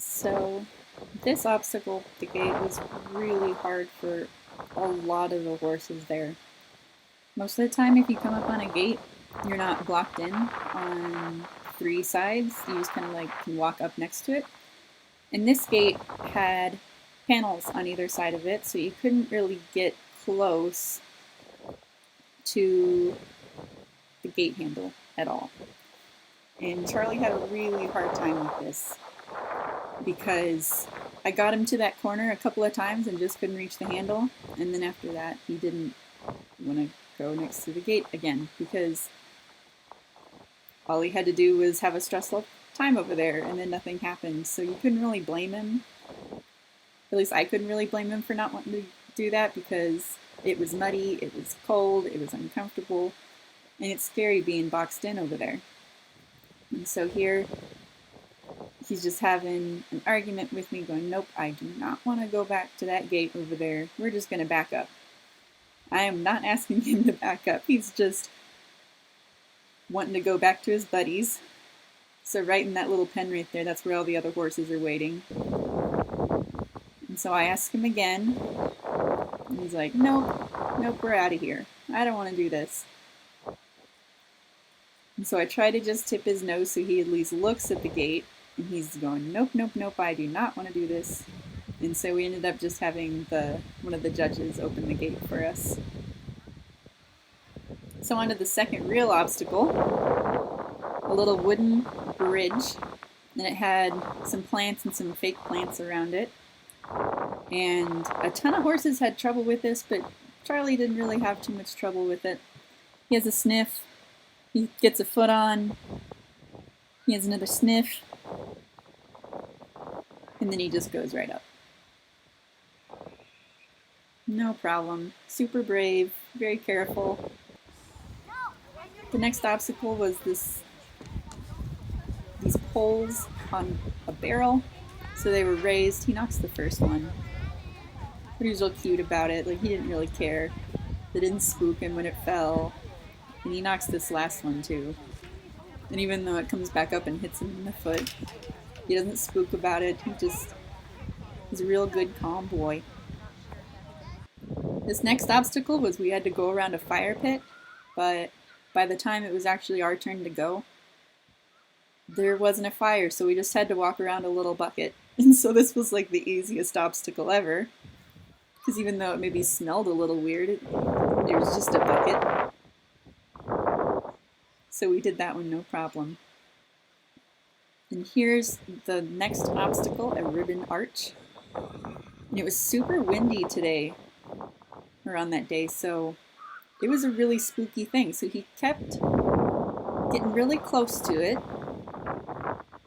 So this obstacle, the gate, was really hard for a lot of the horses there. Most of the time, if you come up on a gate, you're not blocked in on three sides. You just kind of like can walk up next to it. And this gate had panels on either side of it, so you couldn't really get close to the gate handle at all. And Charlie had a really hard time with this because I got him to that corner a couple of times and just couldn't reach the handle. And then after that, he didn't want to go next to the gate again because all he had to do was have a stressful time over there and then nothing happened. So you couldn't really blame him. At least I couldn't really blame him for not wanting to do that because it was muddy, it was cold, it was uncomfortable, and it's scary being boxed in over there. And so here he's just having an argument with me going, nope, I do not want to go back to that gate over there. We're just going to back up. I am not asking him to back up. He's just wanting to go back to his buddies. So right in that little pen right there, that's where all the other horses are waiting. And so I ask him again, and he's like, nope, we're out of here. I don't want to do this. And so I try to just tip his nose so he at least looks at the gate, and he's going, nope, I do not want to do this. And so we ended up just having one of the judges open the gate for us. So on to the second real obstacle, a little wooden bridge, and it had some plants and some fake plants around it. And a ton of horses had trouble with this, but Charlie didn't really have too much trouble with it. He has a sniff, he gets a foot on, he has another sniff, and then he just goes right up. No problem. Super brave, very careful. The next obstacle was these poles on a barrel. So they were raised. He knocks the first one. But he was real cute about it. Like, he didn't really care. They didn't spook him when it fell. And he knocks this last one too. And even though it comes back up and hits him in the foot, he doesn't spook about it. He's a real good, calm boy. This next obstacle was we had to go around a fire pit, but by the time it was actually our turn to go, there wasn't a fire, so we just had to walk around a little bucket. And so this was like the easiest obstacle ever, because even though it maybe smelled a little weird, it was just a bucket. So we did that one no problem. And here's the next obstacle, a ribbon arch. And it was super windy today, or on that day, so it was a really spooky thing. So he kept getting really close to it,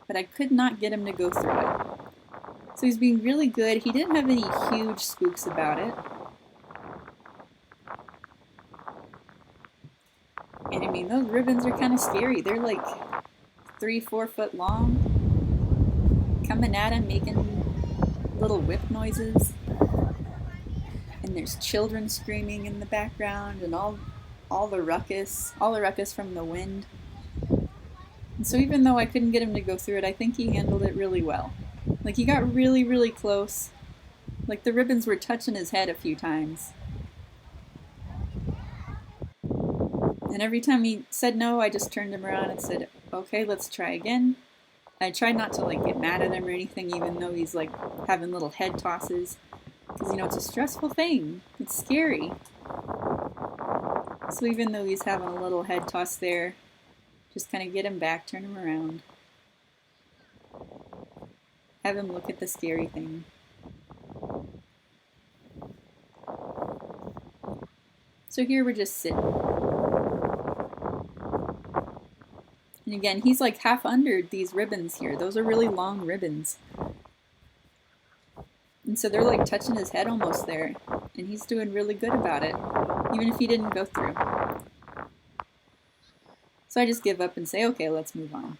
but I could not get him to go through it. So he's being really good. He didn't have any huge spooks about it. And I mean, those ribbons are kind of scary. They're like 3-4 foot long, coming at him, making little whip noises. And there's children screaming in the background, and all the ruckus from the wind. And so even though I couldn't get him to go through it, I think he handled it really well. Like, he got really, really close. Like, the ribbons were touching his head a few times. And every time he said no, I just turned him around and said, okay, let's try again. I tried not to like get mad at him or anything, even though he's like having little head tosses. Because, you know, it's a stressful thing. It's scary. So even though he's having a little head toss there, just kind of get him back, turn him around. Have him look at the scary thing. So here we're just sitting. And again, he's like half under these ribbons here. Those are really long ribbons. And so they're like touching his head almost there. And he's doing really good about it, even if he didn't go through. So I just give up and say, okay, let's move on.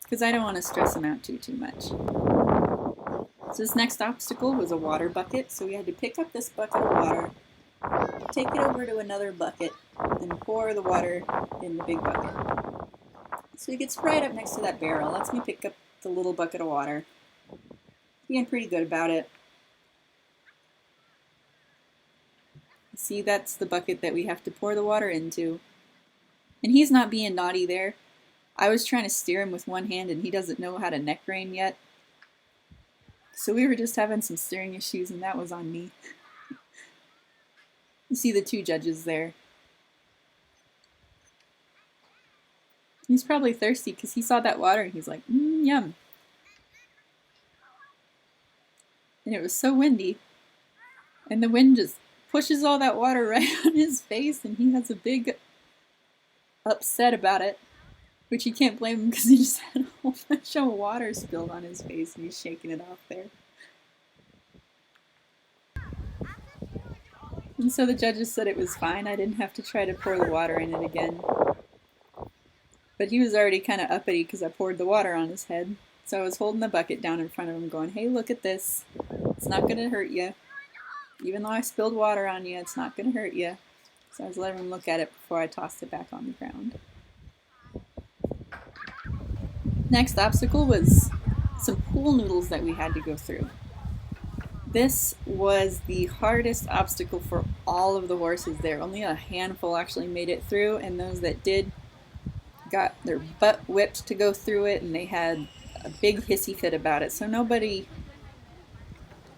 Because I don't want to stress him out too much. So this next obstacle was a water bucket. So we had to pick up this bucket of water, take it over to another bucket, and pour the water in the big bucket. So he gets right up next to that barrel, lets me pick up the little bucket of water. being pretty good about it. See, that's the bucket that we have to pour the water into. And he's not being naughty there. I was trying to steer him with one hand and he doesn't know how to neck rein yet. So we were just having some steering issues and that was on me. You see the two judges there. He's probably thirsty because he saw that water and he's like, yum. And it was so windy. And the wind just pushes all that water right on his face and he has a big upset about it. Which you can't blame him because he just had a whole bunch of water spilled on his face and he's shaking it off there. And so the judges said it was fine. I didn't have to try to pour the water in it again. But he was already kind of uppity because I poured the water on his head. So I was holding the bucket down in front of him going, hey, look at this. It's not going to hurt you. Even though I spilled water on you, it's not going to hurt you. So I was letting him look at it before I tossed it back on the ground. Next obstacle was some pool noodles that we had to go through. This was the hardest obstacle for all of the horses there. Only a handful actually made it through, and those that did got their butt whipped to go through it, and they had a big hissy fit about it. So nobody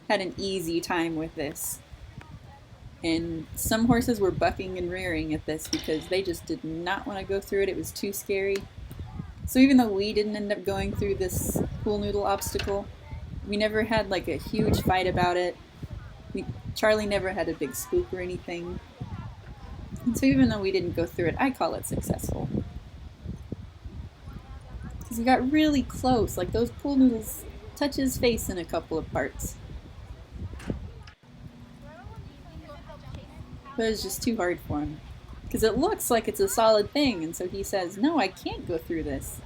had an easy time with this. And some horses were bucking and rearing at this because they just did not want to go through it. It was too scary. So even though we didn't end up going through this pool noodle obstacle, we never had like a huge fight about it. Charlie never had a big spook or anything. And so even though we didn't go through it, I call it successful. Because we got really close, like those pool noodles touch his face in a couple of parts. But it was just too hard for him. Because it looks like it's a solid thing, and so he says, no, I can't go through this.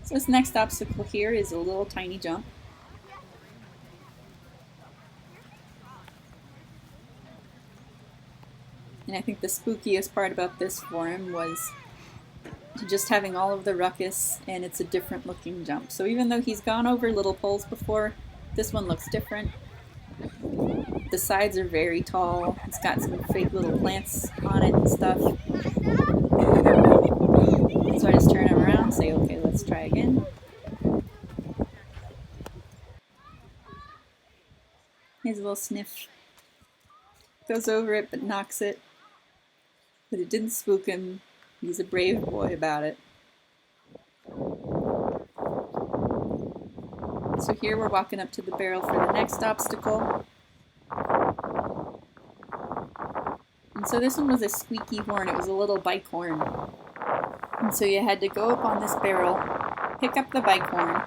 So this next obstacle here is a little tiny jump. And I think the spookiest part about this for him was just having all of the ruckus, and it's a different looking jump. So even though he's gone over little poles before, this one looks different. The sides are very tall. It's got some fake little plants on it and stuff. So I just turn him around and say, okay, let's try again. Here's a little sniff. Goes over it but knocks it. But it didn't spook him. He's a brave boy about it. So here we're walking up to the barrel for the next obstacle. And so this one was a squeaky horn. It was a little bike horn. And so you had to go up on this barrel, pick up the bike horn,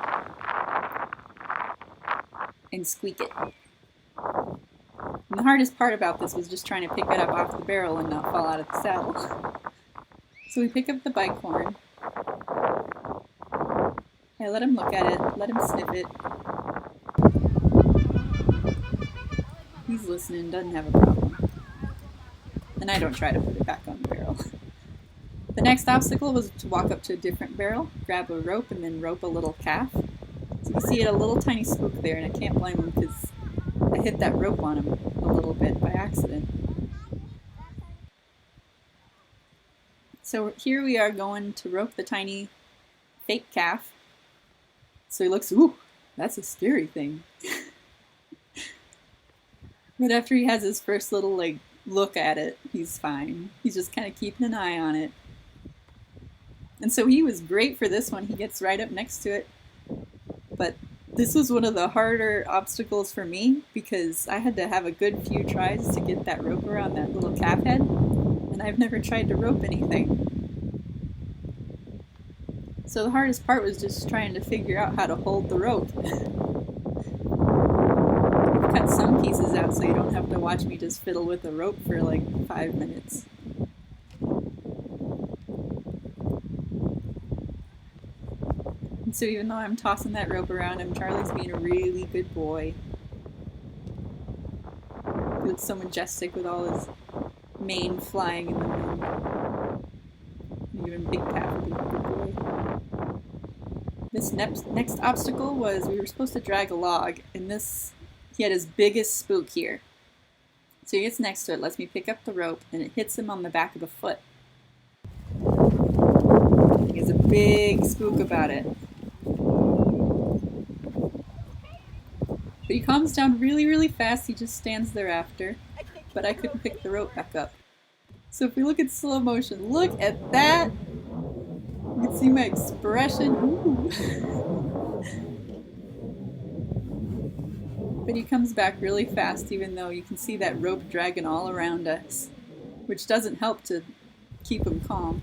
and squeak it. And the hardest part about this was just trying to pick it up off the barrel and not fall out of the saddle. So we pick up the bike horn. I let him look at it, let him sniff it. He's listening, doesn't have a problem. And I don't try to put it back on the barrel. The next obstacle was to walk up to a different barrel, grab a rope, and then rope a little calf. So you see it a little tiny spook there, and I can't blame him because I hit that rope on him a little bit by accident. So here we are going to rope the tiny fake calf. So he looks, ooh, that's a scary thing. But after he has his first little look at it, he's fine. He's just kind of keeping an eye on it. And so he was great for this one. He gets right up next to it. But this was one of the harder obstacles for me because I had to have a good few tries to get that rope around that little calf head. And I've never tried to rope anything. So the hardest part was just trying to figure out how to hold the rope. I've cut some pieces out so you don't have to watch me just fiddle with the rope for like 5 minutes. And so even though I'm tossing that rope around him, Charlie's being a really good boy. He looks so majestic with all his mane flying in the wind. Even Big Pat would be a good boy. This next obstacle was we were supposed to drag a log, and he had his biggest spook here. So he gets next to it, lets me pick up the rope, and it hits him on the back of the foot. He has a big spook about it. But he calms down really, really fast. He just stands there after. But I couldn't pick the rope back up. So if we look at slow motion, look at that! You can see my expression. Ooh. But he comes back really fast, even though you can see that rope dragging all around us, which doesn't help to keep him calm.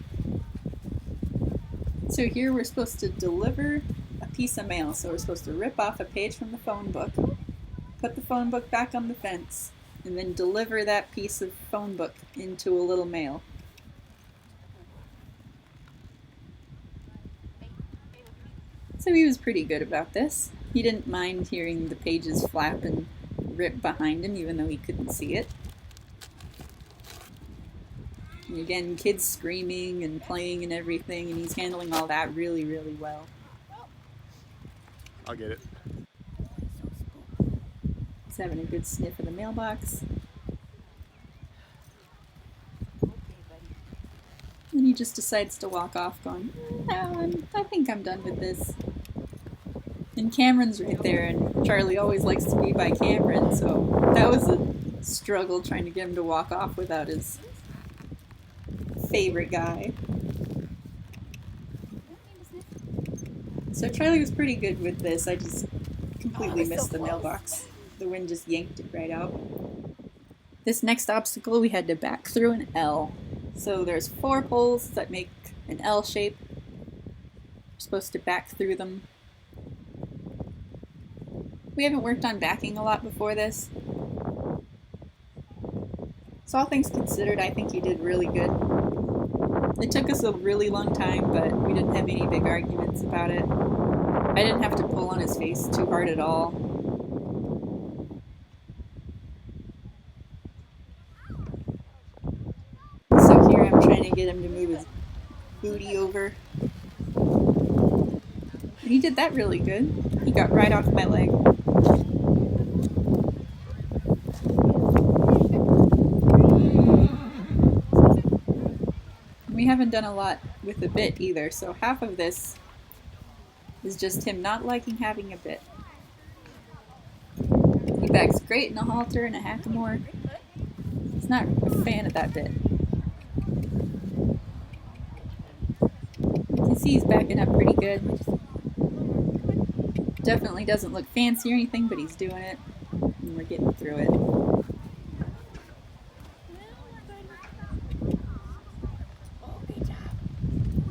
So here we're supposed to deliver a piece of mail. So we're supposed to rip off a page from the phone book, put the phone book back on the fence, and then deliver that piece of phone book into a little mail. So he was pretty good about this. He didn't mind hearing the pages flap and rip behind him, even though he couldn't see it. And again, kids screaming and playing and everything, and he's handling all that really, really well. I'll get it. He's having a good sniff of the mailbox. And he just decides to walk off going, no, I think I'm done with this. And Cameron's right there, and Charlie always likes to be by Cameron, so that was a struggle trying to get him to walk off without his favorite guy. So Charlie was pretty good with this. I just completely missed the mailbox. The wind just yanked it right out. This next obstacle we had to back through an L. So there's 4 poles that make an L shape. We're supposed to back through them. We haven't worked on backing a lot before this. So all things considered, I think he did really good. It took us a really long time, but we didn't have any big arguments about it. I didn't have to pull on his face too hard at all. So here I'm trying to get him to move his booty over. And he did that really good. He got right off my leg. We haven't done a lot with the bit either, so half of this is just him not liking having a bit. He backs great in a halter and a hackamore. He's not a fan of that bit. You can see he's backing up pretty good. Definitely doesn't look fancy or anything, but he's doing it, and we're getting through it.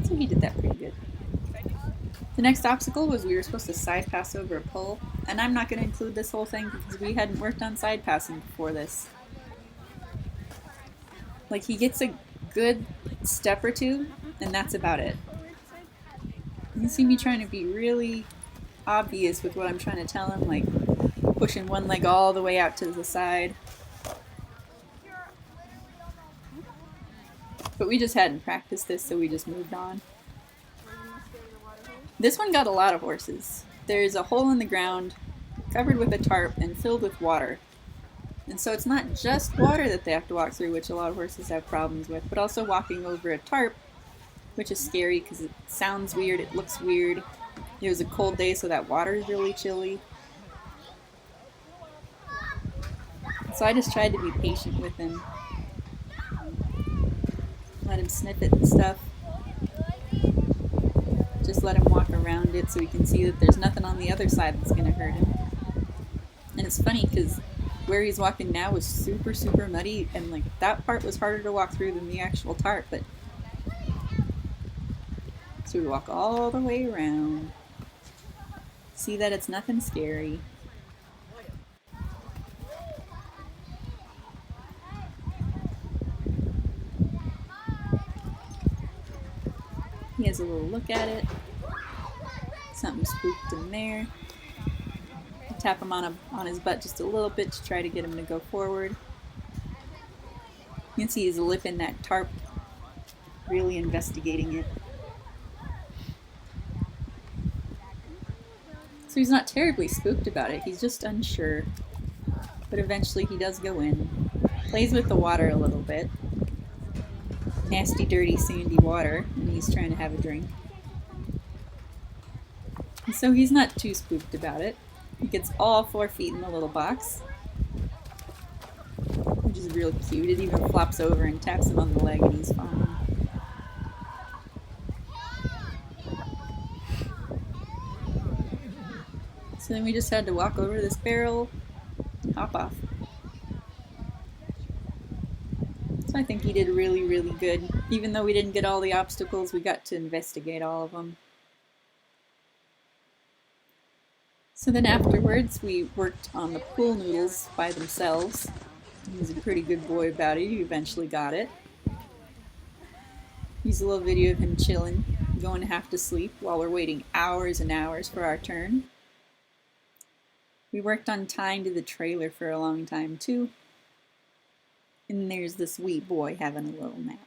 So he did that pretty good. The next obstacle was we were supposed to side pass over a pole, and I'm not going to include this whole thing because we hadn't worked on side passing before this. Like, he gets a good step or two, and that's about it. You can see me trying to be really obvious with what I'm trying to tell him, like pushing one leg all the way out to the side. But we just hadn't practiced this, so we just moved on. This one got a lot of horses. There's a hole in the ground, covered with a tarp, and filled with water. And so it's not just water that they have to walk through, which a lot of horses have problems with, but also walking over a tarp, which is scary because it sounds weird, it looks weird. It was a cold day, so that water is really chilly. So I just tried to be patient with him. Let him sniff it and stuff. Just let him walk around it so he can see that there's nothing on the other side that's going to hurt him. And it's funny because where he's walking now was super, super muddy, and like that part was harder to walk through than the actual tarp, but so we walk all the way around. See that it's nothing scary. He has a little look at it. Something spooked in there. Tap him on his butt just a little bit to try to get him to go forward. You can see his lip in that tarp, really investigating it. So he's not terribly spooked about it, he's just unsure. But eventually he does go in, plays with the water a little bit. Nasty, dirty, sandy water, and he's trying to have a drink. And so he's not too spooked about it. He gets all 4 feet in the little box, which is real cute. It even flops over and taps him on the leg and he's fine. So then we just had to walk over to this barrel and hop off. So I think he did really, really good. Even though we didn't get all the obstacles, we got to investigate all of them. So then afterwards, we worked on the pool noodles by themselves. He was a pretty good boy about it. He eventually got it. Here's a little video of him chilling, going half to sleep while we're waiting hours and hours for our turn. We worked on tying to the trailer for a long time too. And there's this wee boy having a little nap.